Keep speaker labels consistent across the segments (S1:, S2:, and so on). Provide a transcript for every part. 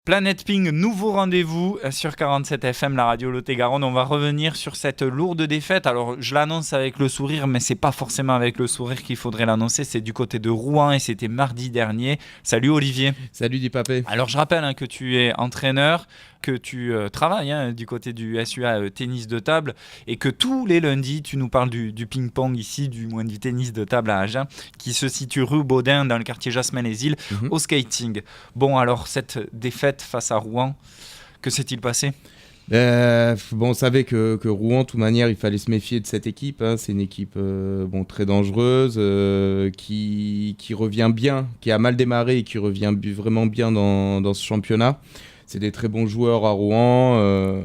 S1: Planète Ping, nouveau rendez-vous sur 47 FM, la radio Lot-et-Garonne. On va revenir sur cette lourde défaite. Alors, je l'annonce avec le sourire, mais c'est pas forcément avec le sourire qu'il faudrait l'annoncer. C'est du côté de Rouen et c'était mardi dernier. Salut Olivier.
S2: Salut Dipapé.
S1: Alors, je rappelle que tu es entraîneur, que tu travailles du côté du SUA tennis de table et que tous les lundis, tu nous parles du ping-pong ici, du tennis de table à Agen, qui se situe rue Baudin dans le quartier Jasmin-les-Îles, au skating. Bon, alors, cette défaite face à Rouen, que s'est-il passé ?
S2: On savait que Rouen, de toute manière, il fallait se méfier de cette équipe. C'est une équipe très dangereuse, qui revient bien, qui a mal démarré et qui revient vraiment bien dans ce championnat. C'est des très bons joueurs à Rouen.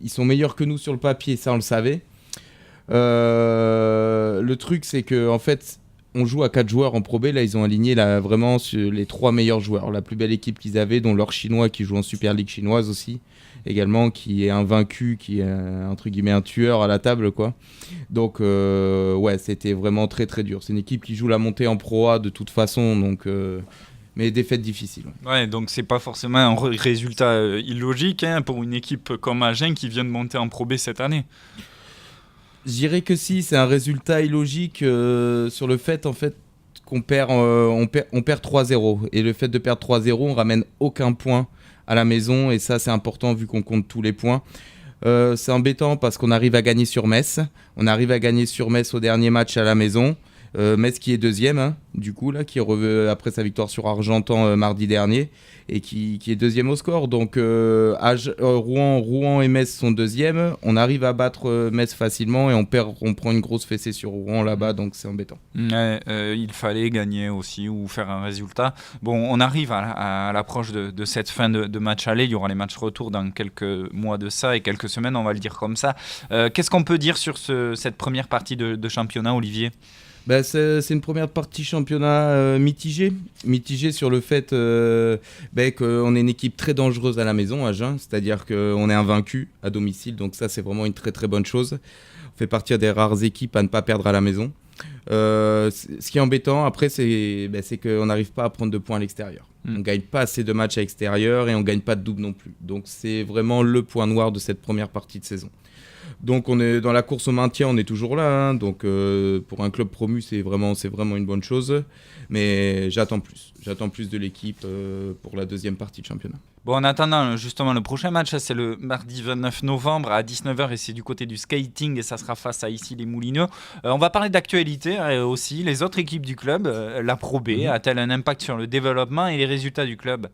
S2: Ils sont meilleurs que nous sur le papier, ça on le savait. Le truc, c'est qu'en fait, on joue à 4 joueurs en Pro B. Là, ils ont aligné vraiment sur les 3 meilleurs joueurs. La plus belle équipe qu'ils avaient, dont leur Chinois qui joue en Super League chinoise aussi, également, qui est invaincu, qui est entre guillemets un tueur à la table, quoi. Donc, c'était vraiment très très dur. C'est une équipe qui joue la montée en Pro A de toute façon, donc... mais défaite difficile.
S1: Ouais, donc c'est pas forcément un résultat illogique pour une équipe comme Agen qui vient de monter en Pro B cette année.
S2: Je dirais que si, c'est un résultat illogique sur le fait, en fait, qu'on perd 3-0. Et le fait de perdre 3-0, on ramène aucun point à la maison. Et ça, c'est important vu qu'on compte tous les points. C'est embêtant parce qu'on arrive à gagner sur Metz. On arrive à gagner sur Metz au dernier match à la maison. Metz qui est deuxième, du coup, là, qui est revenu après sa victoire sur Argentan mardi dernier et qui est deuxième au score. Donc Rouen et Metz sont deuxièmes. On arrive à battre Metz facilement et on prend une grosse fessée sur Rouen là-bas, donc c'est embêtant.
S1: Il fallait gagner aussi ou faire un résultat. Bon, on arrive à l'approche de cette fin de match aller. Il y aura les matchs retour dans quelques mois de ça et quelques semaines, on va le dire comme ça. Qu'est-ce qu'on peut dire sur cette première partie de championnat, Olivier ?
S2: C'est une première partie championnat mitigée sur le fait qu'on est une équipe très dangereuse à la maison, à Agen, c'est-à-dire qu'on est invaincu à domicile, donc ça c'est vraiment une très très bonne chose. On fait partie des rares équipes à ne pas perdre à la maison. Ce qui est embêtant après, c'est qu'on n'arrive pas à prendre de points à l'extérieur. On ne gagne pas assez de matchs à l'extérieur et on ne gagne pas de double non plus. Donc c'est vraiment le point noir de cette première partie de saison. Donc on est dans la course au maintien, on est toujours là. Donc pour un club promu, c'est vraiment une bonne chose. Mais j'attends plus de l'équipe pour la deuxième partie de championnat.
S1: Bon, en attendant, justement, le prochain match, c'est le mardi 29 novembre à 19h et c'est du côté du skating et ça sera face à ici les Moulineaux. On va parler d'actualité aussi. Les autres équipes du club, la Pro B, a-t-elle un impact sur le développement et les résultats du club ?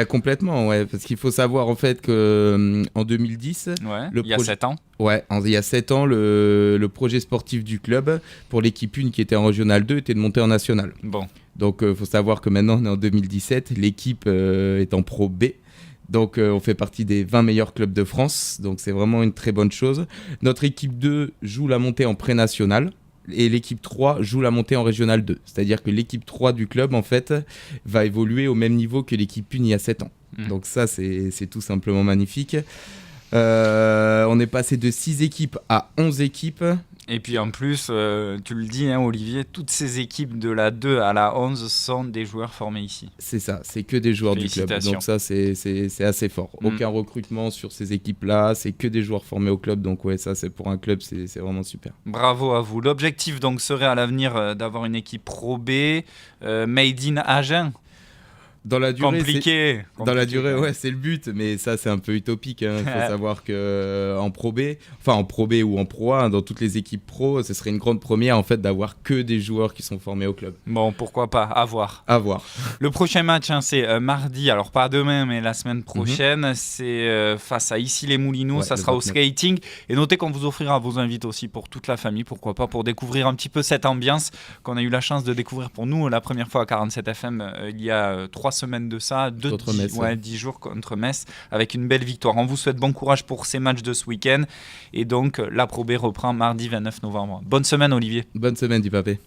S2: Complètement, ouais, parce qu'il faut savoir en fait qu'en 2010,
S1: il y a 7 ans.
S2: Ouais, il y a 7 ans, le projet sportif du club pour l'équipe 1 qui était en Régional 2 était de monter en National.
S1: Bon.
S2: Donc il faut savoir que maintenant on est en 2017, l'équipe est en Pro B. Donc on fait partie des 20 meilleurs clubs de France, donc c'est vraiment une très bonne chose. Notre équipe 2 joue la montée en pré-national. Et l'équipe 3 joue la montée en Régional 2. C'est-à-dire que l'équipe 3 du club, en fait, va évoluer au même niveau que l'équipe 1 il y a 7 ans. Donc ça, c'est tout simplement magnifique. On est passé de 6 équipes à 11 équipes.
S1: Et puis en plus, tu le dis, Olivier, toutes ces équipes de la 2 à la 11 sont des joueurs formés ici.
S2: C'est ça, c'est que des joueurs du club. Donc ça, c'est assez fort. Aucun recrutement sur ces équipes-là, c'est que des joueurs formés au club. Donc ouais, ça, c'est pour un club, c'est vraiment super.
S1: Bravo à vous. L'objectif donc serait à l'avenir d'avoir une équipe Pro B, made in Agen.
S2: Dans la durée,
S1: compliqué.
S2: Dans la durée, ouais, c'est le but, mais ça, c'est un peu utopique. Il faut savoir qu'en Pro B, en Pro B ou en Pro A, dans toutes les équipes pro, ce serait une grande première en fait d'avoir que des joueurs qui sont formés au club.
S1: Bon, pourquoi pas, à voir. Le prochain match, c'est mardi, alors pas demain, mais la semaine prochaine, c'est face à ici les Moulineaux, ça sera au skating. Et notez qu'on vous offrira vos invités aussi pour toute la famille, pourquoi pas, pour découvrir un petit peu cette ambiance qu'on a eu la chance de découvrir pour nous la première fois à 47 FM il y a 3 semaines de ça, 10 jours contre Metz, avec une belle victoire. On vous souhaite bon courage pour ces matchs de ce week-end. Et donc, la Pro B reprend mardi 29 novembre. Bonne semaine, Olivier.
S2: Bonne semaine, Dipapé.